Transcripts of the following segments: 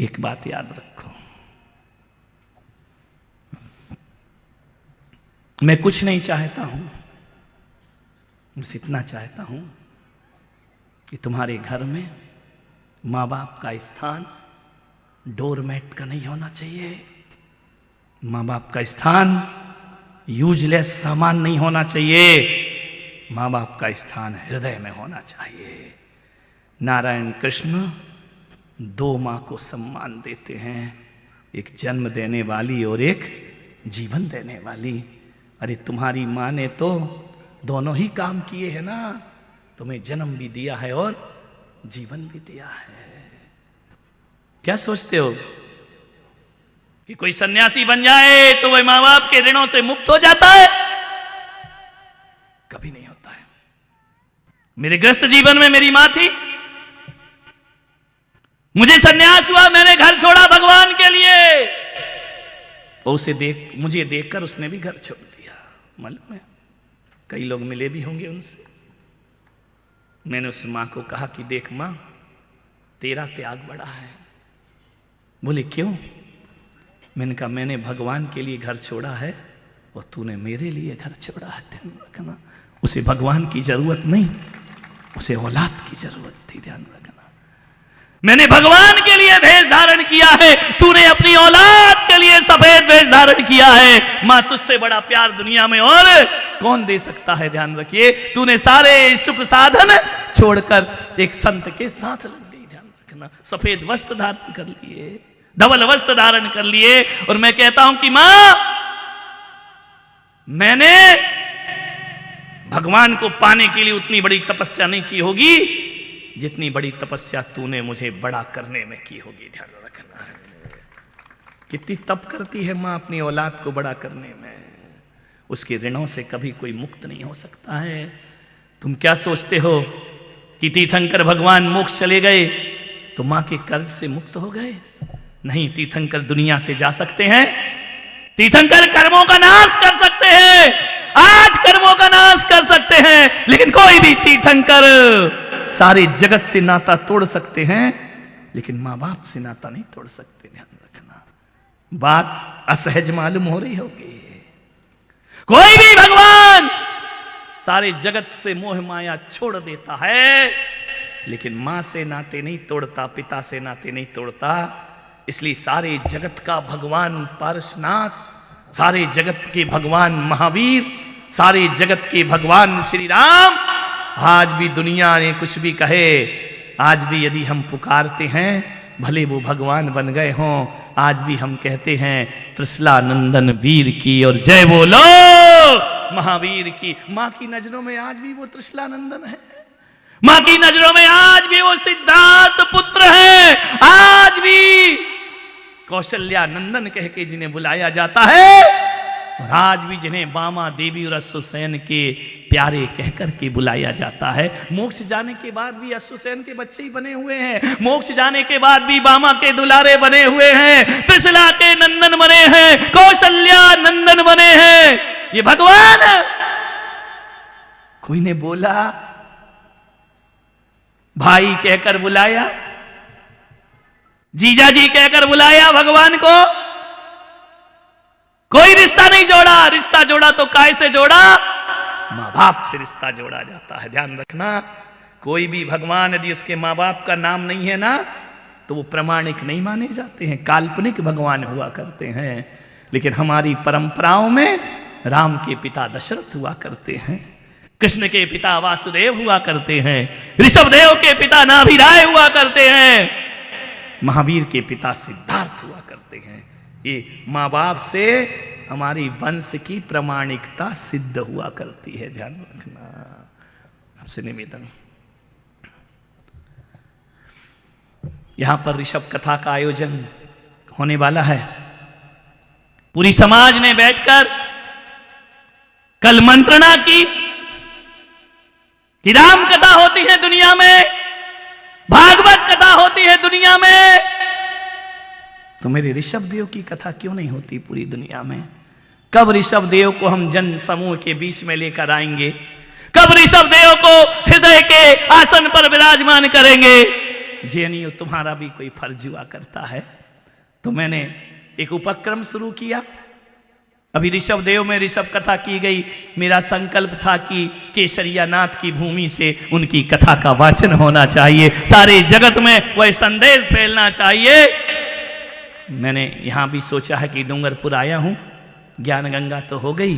एक बात याद रखो, मैं कुछ नहीं चाहता हूं, बस इतना चाहता हूं कि तुम्हारे घर में माँ बाप का स्थान डोरमैट का नहीं होना चाहिए। माँ बाप का स्थान यूजलेस सामान नहीं होना चाहिए। माँ बाप का स्थान हृदय में होना चाहिए। नारायण कृष्ण दो माँ को सम्मान देते हैं, एक जन्म देने वाली और एक जीवन देने वाली। अरे तुम्हारी माँ ने तो दोनों ही काम किए हैं ना, तुम्हें जन्म भी दिया है और जीवन भी दिया है। क्या सोचते हो कि कोई सन्यासी बन जाए तो वह माँ बाप के ऋणों से मुक्त हो जाता है? कभी नहीं होता है। मेरे गृहस्थ जीवन में मेरी माँ थी, मुझे सन्यास हुआ, मैंने घर छोड़ा भगवान के लिए, मुझे देखकर उसने भी घर छोड़ दिया। मालूम है, कई लोग मिले भी होंगे उनसे। मैंने उस माँ को कहा कि देख माँ, तेरा त्याग बड़ा है। बोले क्यों? मैंने कहा मैंने भगवान के लिए घर छोड़ा है और तूने मेरे लिए घर छोड़ा है। ध्यान रखना, उसे भगवान की जरूरत नहीं, उसे औलाद की जरूरत थी। ध्यान रखना, मैंने भगवान के लिए भेष धारण किया है, तूने अपनी औलाद के लिए सफेद भेष धारण किया है। मां तुझसे बड़ा प्यार दुनिया में और कौन दे सकता है। ध्यान रखिए, तूने सारे सुख साधन छोड़कर एक संत के साथ लग गई। ध्यान रखना, सफेद वस्त्र धारण कर लिए, धवल वस्त्र धारण कर लिए। और मैं कहता हूं कि मां, मैंने भगवान को पाने के लिए उतनी बड़ी तपस्या नहीं की होगी जितनी बड़ी तपस्या तूने मुझे बड़ा करने में की होगी। ध्यान रखना है, कितनी तप करती है मां अपनी औलाद को बड़ा करने में। उसके ऋणों से कभी कोई मुक्त नहीं हो सकता है। तुम क्या सोचते हो कि तीर्थंकर भगवान मोक्ष चले गए तो मां के कर्ज से मुक्त हो गए? नहीं, तीर्थंकर दुनिया से जा सकते हैं। तीर्थंकर कर्मों का नाश कर सकते हैं, 8 कर्मों का नाश कर सकते हैं, लेकिन कोई भी तीर्थंकर सारे जगत से नाता तोड़ सकते हैं, लेकिन मां बाप से नाता नहीं तोड़ सकते। ध्यान रखना, बात असहज मालूम हो रही होगी। कोई भी भगवान सारे जगत से मोह माया छोड़ देता है, लेकिन मां से नाते नहीं तोड़ता, पिता से नाते नहीं तोड़ता। इसलिए सारे जगत का भगवान पारसनाथ, सारे जगत के भगवान महावीर, सारे जगत के भगवान श्री राम, आज भी दुनिया ने कुछ भी कहे, आज भी यदि हम पुकारते हैं, भले वो भगवान बन गए हों, आज भी हम कहते हैं त्रिशला नंदन वीर की और जय बोलो महावीर की। मां की नजरों में आज भी वो त्रिशला नंदन है, मां की नजरों में आज भी वो सिद्धार्थ पुत्र है, आज भी कौशल्या नंदन कह के जिन्हें बुलाया जाता है, और आज भी जिन्हें बामा देवी और अश्वसेन के प्यारे कहकर के बुलाया जाता है। मोक्ष जाने के बाद भी अश्वसेन के बच्चे ही बने हुए हैं, मोक्ष जाने के बाद भी बामा के दुलारे बने हुए हैं, त्रिशला के नंदन बने हैं, कौशल्या नंदन बने हैं। ये भगवान है। कोई ने बोला, भाई कहकर बुलाया, जीजा जी कहकर बुलाया भगवान को, कोई रिश्ता नहीं जोड़ा। रिश्ता जोड़ा तो काय से जोड़ा? माँ बाप से रिश्ता जोड़ा जाता है। ध्यान रखना, कोई भी भगवान यदि उसके माँ बाप का नाम नहीं है ना, तो वो प्रामाणिक नहीं माने जाते हैं, काल्पनिक भगवान हुआ करते हैं। लेकिन हमारी परंपराओं में राम के पिता दशरथ हुआ करते हैं, कृष्ण के पिता वासुदेव हुआ करते हैं, ऋषभदेव के पिता नाभिराय हुआ करते हैं, महावीर के पिता सिद्धार्थ हुआ करते हैं। ये माँ बाप से हमारी वंश की प्रामाणिकता सिद्ध हुआ करती है। ध्यान रखना। आपसे निवेदन, यहां पर ऋषभ कथा का आयोजन होने वाला है। पूरी समाज ने बैठकर कल मंत्रणा की कि राम कथा होती है दुनिया में, भागवत कथा होती है दुनिया में, तो मेरे ऋषभ देव की कथा क्यों नहीं होती पूरी दुनिया में? कब ऋषभ देव को हम जन समूह के बीच में लेकर आएंगे? कब ऋषभ देव को हृदय के आसन पर विराजमान करेंगे? जेएनयू तुम्हारा भी कोई फर्ज हुआ करता है। तो मैंने एक उपक्रम शुरू किया। अभी ऋषभ देव में ऋषभ कथा की गई। मेरा संकल्प था कि केसरिया नाथ की भूमि से उनकी कथा का वाचन होना चाहिए, सारे जगत में वह संदेश फैलना चाहिए। मैंने यहां भी सोचा है कि डूंगरपुर आया हूं, ज्ञान गंगा तो हो गई,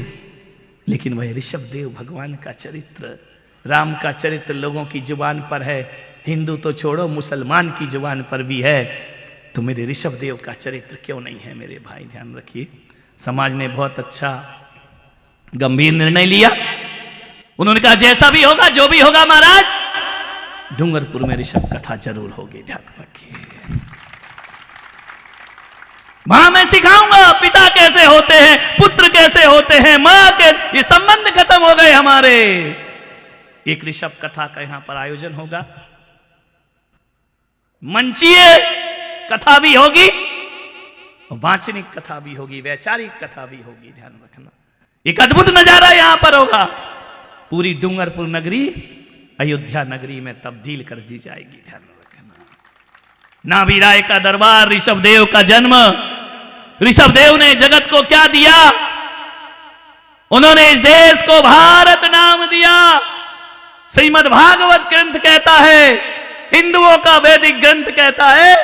लेकिन वह ऋषभ देव भगवान का चरित्र, राम का चरित्र लोगों की जुबान पर है, हिंदू तो छोड़ो मुसलमान की जुबान पर भी है, तो मेरे ऋषभ देव का चरित्र क्यों नहीं है मेरे भाई? ध्यान रखिए, समाज ने बहुत अच्छा गंभीर निर्णय लिया। उन्होंने कहा जैसा भी होगा, जो भी होगा महाराज, डूंगरपुर में ऋषभ कथा जरूर होगी। ध्यान रखिए, वहां मैं सिखाऊंगा पिता कैसे होते हैं, पुत्र कैसे होते हैं, मां के, ये संबंध खत्म हो गए हमारे। एक ऋषभ कथा का यहां पर आयोजन होगा, मंचीय कथा भी होगी, वाचनिक कथा भी होगी, वैचारिक कथा भी होगी। ध्यान रखना, एक अद्भुत नजारा यहां पर होगा। पूरी डूंगरपुर नगरी अयोध्या नगरी में तब्दील कर दी जाएगी। ध्यान रखना, नाभि राय का दरबार, ऋषभ देव का जन्म। ऋषभ देव ने जगत को क्या दिया? उन्होंने इस देश को भारत नाम दिया। श्रीमद् भागवत ग्रंथ कहता है, हिंदुओं का वैदिक ग्रंथ कहता है,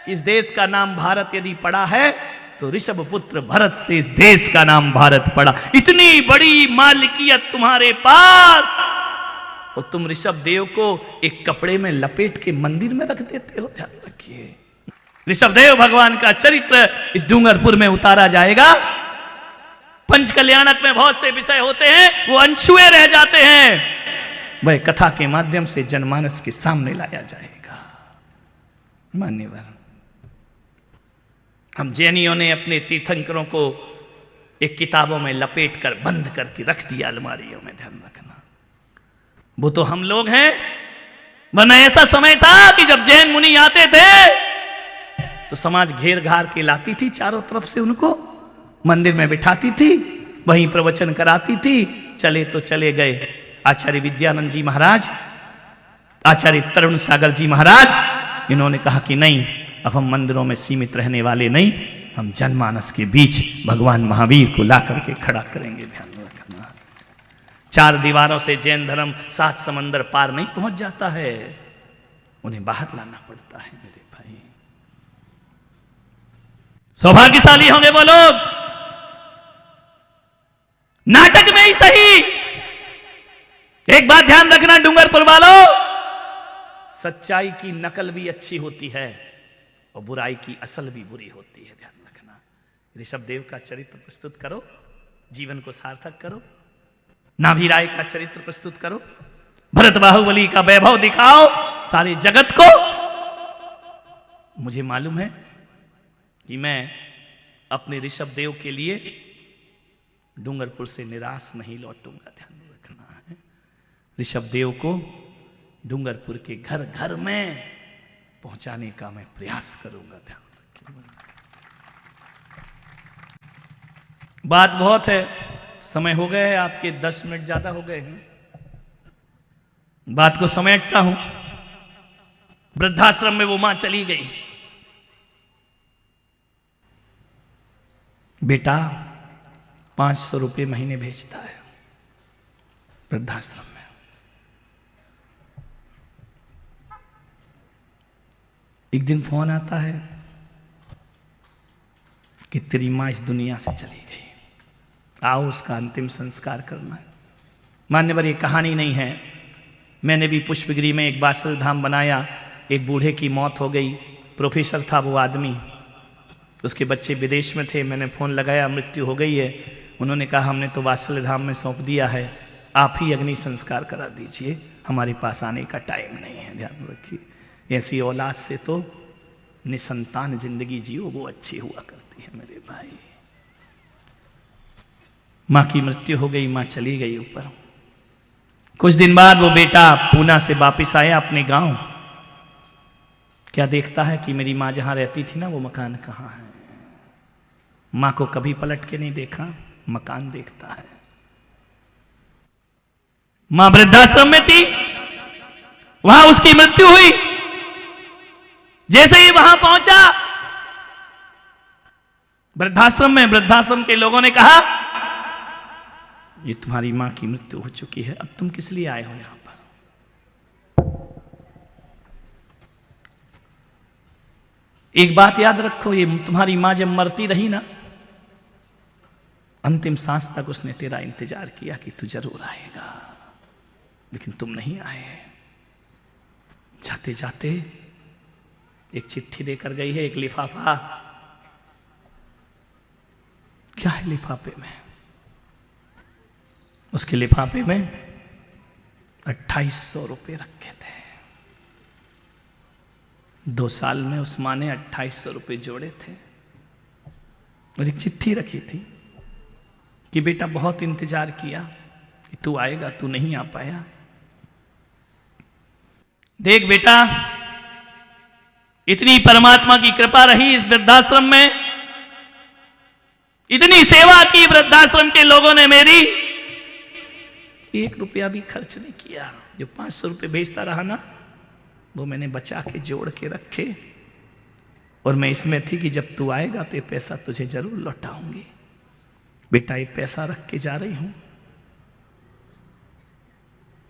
इस देश का नाम भारत यदि पड़ा है तो ऋषभ पुत्र भरत से इस देश का नाम भारत पड़ा। इतनी बड़ी मालिकियत तुम्हारे पास, और तुम ऋषभ देव को एक कपड़े में लपेट के मंदिर में रख देते हो। ध्यान रखिए, ऋषभ देव भगवान का चरित्र इस डूंगरपुर में उतारा जाएगा। पंच कल्याणक में बहुत से विषय होते हैं, वो अनछुए रह जाते हैं, वह कथा के माध्यम से जनमानस के सामने लाया जाएगा। मान्यवर, हम जैनियों ने अपने तीर्थंकरों को एक किताबों में लपेट कर बंद करके रख दिया अलमारियों में। ध्यान रखना, वो तो हम लोग हैं, वरना ऐसा समय था कि जब जैन मुनि आते थे तो समाज घेर घार के लाती थी चारों तरफ से, उनको मंदिर में बिठाती थी, वहीं प्रवचन कराती थी, चले तो चले गए। आचार्य विद्यानंद जी महाराज, आचार्य तरुण सागर जी महाराज, इन्होंने कहा कि नहीं, अब हम मंदिरों में सीमित रहने वाले नहीं, हम जनमानस के बीच भगवान महावीर को ला करके खड़ा करेंगे। ध्यान रखना, चार दीवारों से जैन धर्म 7 समंदर पार नहीं पहुंच जाता है, उन्हें बाहर लाना पड़ता है। मेरे भाई, सौभाग्यशाली होंगे वो लोग, नाटक में ही सही। एक बात ध्यान रखना डूंगरपुर वालों, सच्चाई की नकल भी अच्छी होती है और बुराई की असल भी बुरी होती है। ध्यान रखना, ऋषभ देव का चरित्र प्रस्तुत करो, जीवन को सार्थक करो, नाभि राय का चरित्र प्रस्तुत करो, भरत बाहुबली का वैभव दिखाओ सारे जगत को। मुझे मालूम है कि मैं अपने ऋषभ देव के लिए डूंगरपुर से निराश नहीं लौटूंगा। ध्यान रखना है, ऋषभ देव को डूंगरपुर के घर घर में पहुंचाने का मैं प्रयास करूंगा। ध्यान रखिए, बात बहुत है, समय हो गए हैं, आपके 10 मिनट ज्यादा हो गए हैं, बात को समेटता हूं। वृद्धाश्रम में वो मां चली गई, बेटा 500 रुपये महीने भेजता है वृद्धाश्रम में। एक दिन फोन आता है कि तेरी मां इस दुनिया से चली गई, आओ उसका अंतिम संस्कार करना है। मान्यवर, ये कहानी नहीं है, मैंने भी पुष्पगिरी में एक वात्सल धाम बनाया, एक बूढ़े की मौत हो गई, प्रोफेसर था वो आदमी, उसके बच्चे विदेश में थे, मैंने फ़ोन लगाया, मृत्यु हो गई है। उन्होंने कहा हमने तो वात्सल धाम में सौंप दिया है, आप ही अग्नि संस्कार करा दीजिए, हमारे पास आने का टाइम नहीं है। ध्यान रखिए, ऐसी औलाद से तो निसंतान जिंदगी जियो, वो अच्छी हुआ करती है मेरे भाई। माँ की मृत्यु हो गई, माँ चली गई ऊपर। कुछ दिन बाद वो बेटा पूना से वापिस आया अपने गांव, क्या देखता है कि मेरी माँ जहां रहती थी ना वो मकान कहाँ है। माँ को कभी पलट के नहीं देखा, मकान देखता है। माँ वृद्धाश्रम में थी, वहां उसकी मृत्यु हुई। जैसे ही वहां पहुंचा वृद्धाश्रम में, वृद्धाश्रम के लोगों ने कहा ये तुम्हारी मां की मृत्यु हो चुकी है, अब तुम किस लिए आए हो यहां पर? एक बात याद रखो, ये तुम्हारी मां जब मरती रही ना, अंतिम सांस तक उसने तेरा इंतजार किया कि तू जरूर आएगा, लेकिन तुम नहीं आए। जाते जाते एक चिट्ठी देकर गई है, एक लिफाफा। क्या है लिफाफे में? उसके लिफाफे में 2800 रुपये रखे थे। 2 साल में उस मां ने 2800 रुपये जोड़े थे और एक चिट्ठी रखी थी कि बेटा बहुत इंतजार किया कि तू आएगा, तू नहीं आ पाया। देख बेटा, इतनी परमात्मा की कृपा रही इस वृद्धाश्रम में, इतनी सेवा की वृद्धाश्रम के लोगों ने मेरी, 1 रुपया भी खर्च नहीं किया। जो 500 रुपये भेजता रहा ना, वो मैंने बचा के जोड़ के रखे, और मैं इसमें थी कि जब तू आएगा तो ये पैसा तुझे जरूर लौटाऊंगी। बेटा ये पैसा रख के जा रही हूं।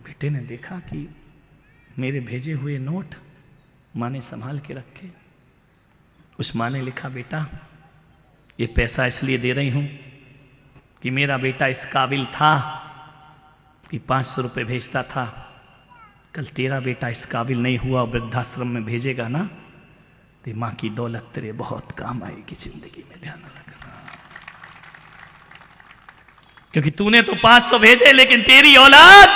बेटे ने देखा कि मेरे भेजे हुए नोट मां ने संभाल के रखे। उस मां ने लिखा, बेटा ये पैसा इसलिए दे रही हूं कि मेरा बेटा इस काबिल था कि 500 रुपये भेजता था, कल तेरा बेटा इस काबिल नहीं हुआ, वृद्धाश्रम में भेजेगा ना, तो मां की दौलत तेरे बहुत काम आएगी जिंदगी में, ध्यान रखना। क्योंकि तूने तो 500 भेजे, लेकिन तेरी औलाद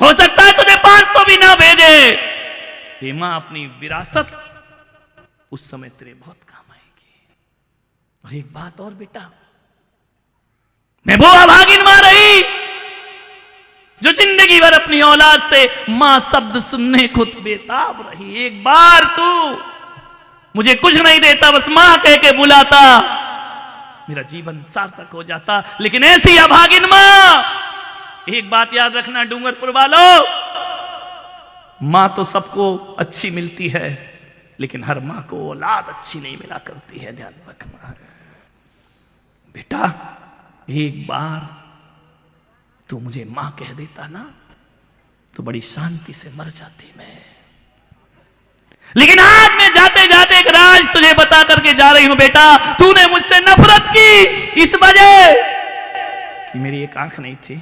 हो सकता है तुझे 500 भी ना भेजे। ते मां अपनी विरासत उस समय तेरे बहुत काम आएगी। और एक बात और बेटा, मैं वो अभागिन मां रही जो जिंदगी भर अपनी औलाद से मां शब्द सुनने को बेताब रही। एक बार तू मुझे कुछ नहीं देता, बस मां कह के बुलाता, मेरा जीवन सार्थक हो जाता। लेकिन ऐसी अभागिन मां, एक बात याद रखना डूंगरपुर वालों, मां तो सबको अच्छी मिलती है, लेकिन हर मां को औलाद अच्छी नहीं मिला करती है, ध्यान रखना। बेटा एक बार तू मुझे मां कह देता ना, तो बड़ी शांति से मर जाती मैं। लेकिन आज मैं जाते जाते एक राज तुझे बता करके जा रही हूं। बेटा तूने मुझसे नफरत की इस वजह कि मेरी एक आंख नहीं थी,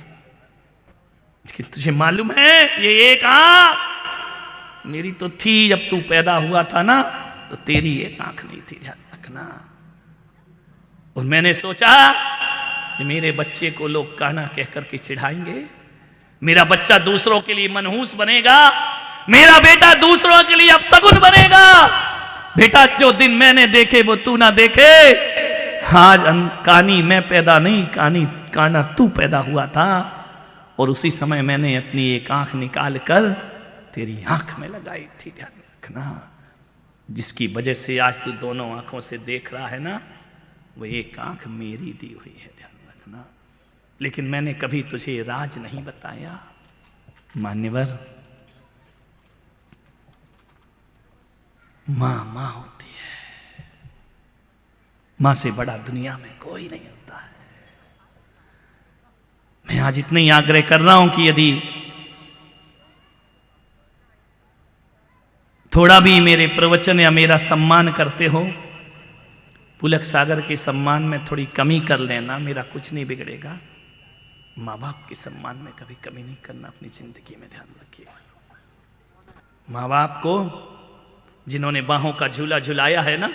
लेकिन तुझे मालूम है ये एक आंख मेरी तो थी जब तू पैदा हुआ था ना, तो तेरी एक आंख नहीं थी, ध्यान रखना। और मैंने सोचा कि मेरे बच्चे को लोग काना कह करके चिढ़ाएंगे, मेरा बच्चा दूसरों के लिए मनहूस बनेगा, मेरा बेटा दूसरों के लिए अपशगुन बनेगा। बेटा जो दिन मैंने देखे वो तू ना देखे। आज कानी मैं पैदा नहीं, काना तू पैदा हुआ था, और उसी समय मैंने अपनी एक आंख निकाल कर तेरी आंख में लगाई थी, ध्यान रखना। जिसकी वजह से आज तू दोनों आंखों से देख रहा है ना, वो एक आंख मेरी दी हुई है, ध्यान रखना। लेकिन मैंने कभी तुझे राज नहीं बताया। मान्यवर, मां होती है, मां से बड़ा दुनिया में कोई नहीं होता है। मैं आज इतना ही आग्रह कर रहा हूं कि यदि थोड़ा भी मेरे प्रवचन या मेरा सम्मान करते हो, पुलक सागर के सम्मान में थोड़ी कमी कर लेना, मेरा कुछ नहीं बिगड़ेगा। माँ बाप के सम्मान में कभी कमी नहीं करना अपनी जिंदगी में, ध्यान रखिए। माँ बाप को जिन्होंने बाहों का झूला झुलाया है ना,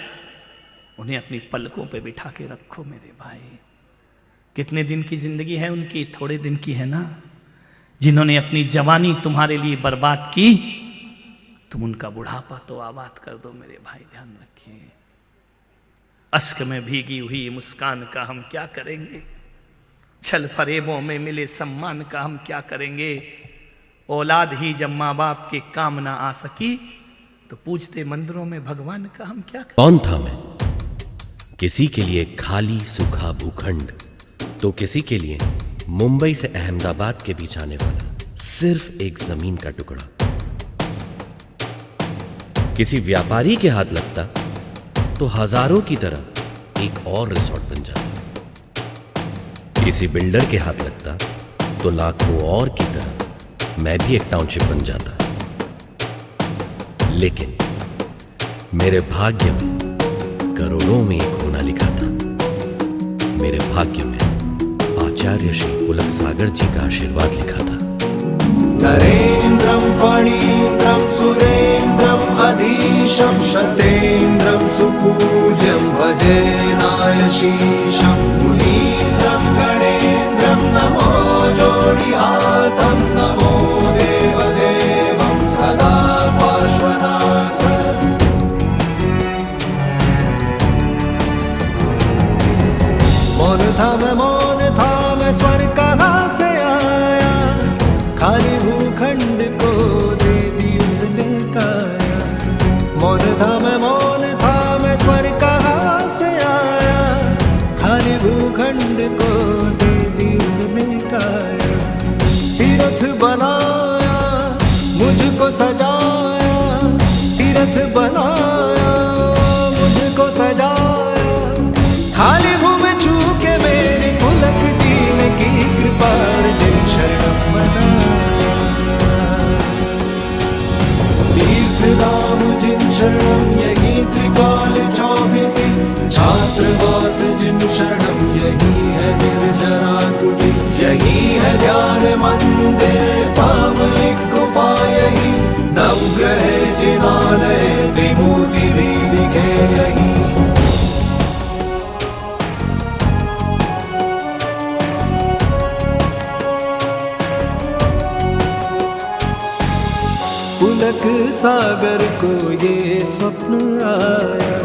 उन्हें अपनी पलकों पे बिठा के रखो मेरे भाई। कितने दिन की जिंदगी है उनकी? थोड़े दिन की है ना। जिन्होंने अपनी जवानी तुम्हारे लिए बर्बाद की, तुम उनका बुढ़ापा तो आबाद कर दो मेरे भाई, ध्यान रखिए। अश्क में भीगी हुई मुस्कान का हम क्या करेंगे, छल फरेबों में मिले सम्मान का हम क्या करेंगे। औलाद ही जब माँ बाप के काम ना आ सकी, तो पूछते मंदिरों में भगवान का हम क्या करें। कौन था मैं? किसी के लिए खाली सूखा भूखंड, तो किसी के लिए मुंबई से अहमदाबाद के बीच आने वाला सिर्फ एक जमीन का टुकड़ा। किसी व्यापारी के हाथ लगता तो हजारों की तरह एक और रिसोर्ट बन जाता। किसी बिल्डर के हाथ लगता तो लाखों और की तरह मैं भी एक टाउनशिप बन जाता। लेकिन मेरे भाग्य में करोड़ों में एक होना लिखा था। मेरे भाग्य में आचार्य श्री पुलक सागर जी का आशीर्वाद लिखा था। नरेन्द्रं फणीन्द्रं सुरेन्द्रं अधीशं शतेन्द्रं सुपूज्यं भजे नायशीशं मुनीन्द्रं गणेन्द्रं नमो जोडिहातं नमो देवदेवं सदा पार्श्वनाथ। मौन था मैं स्वर कहाँ से आया, खाली भूखंड को दे दी उसने काया। मौन था मैं स्वर कहाँ से आया, खाली भूखंड को दे दी उसने काया। तीर्थ बनाया मुझको सजाया, तीर्थ बनाया मुझको सजाया। खाली भूमि छू के मेरी पुलक जीने की कृपा अर्जुन शरणम बनाया। तीर्थधाम जिन शरणम यही त्रिकाल चौबीसी, छात्रवास जिन शरणम यही है निर्जरा कुटी। यही है ध्यान मंदिर सामयिक गुफा, यही नवग्रह जिनालय त्रिमूर्ति भी दिखे यही। पुलक सागर को ये स्वप्न आया,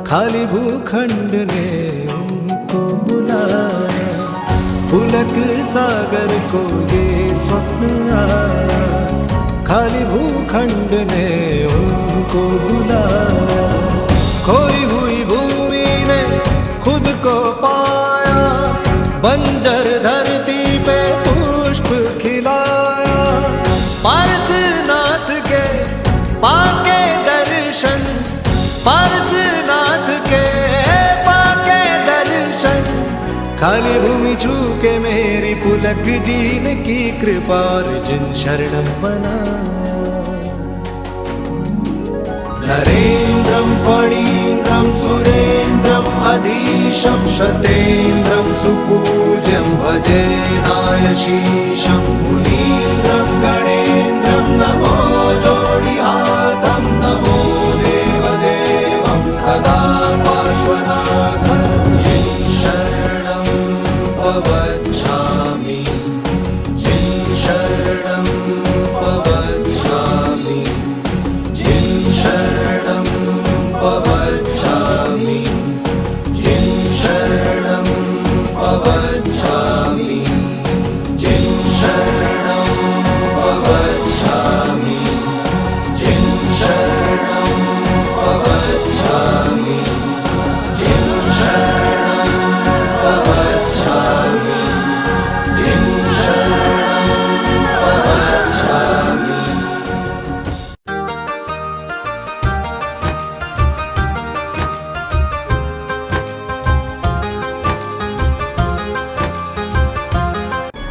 खाली भूखंड ने उनको बुलाया। पुलक सागर को ये स्वप्न आया, खाली भूखंड ने उनको बुलाया। खोई हुई भूमि ने खुद को पाया, बंजर धरती पे पुष्प खिलाया। पारसनाथ के पाके दर्शन, पारसनाथ के पाके दर्शन। खाली भूमि छू के मेरी पुलक जीने की कृपा अर्जुन शरणम बनाया। नरेन्द्रं फणीन्द्रं सुरेन्द्रं अधीशं शतेन्द्रं सुपूज्यं भजे नायशीशं।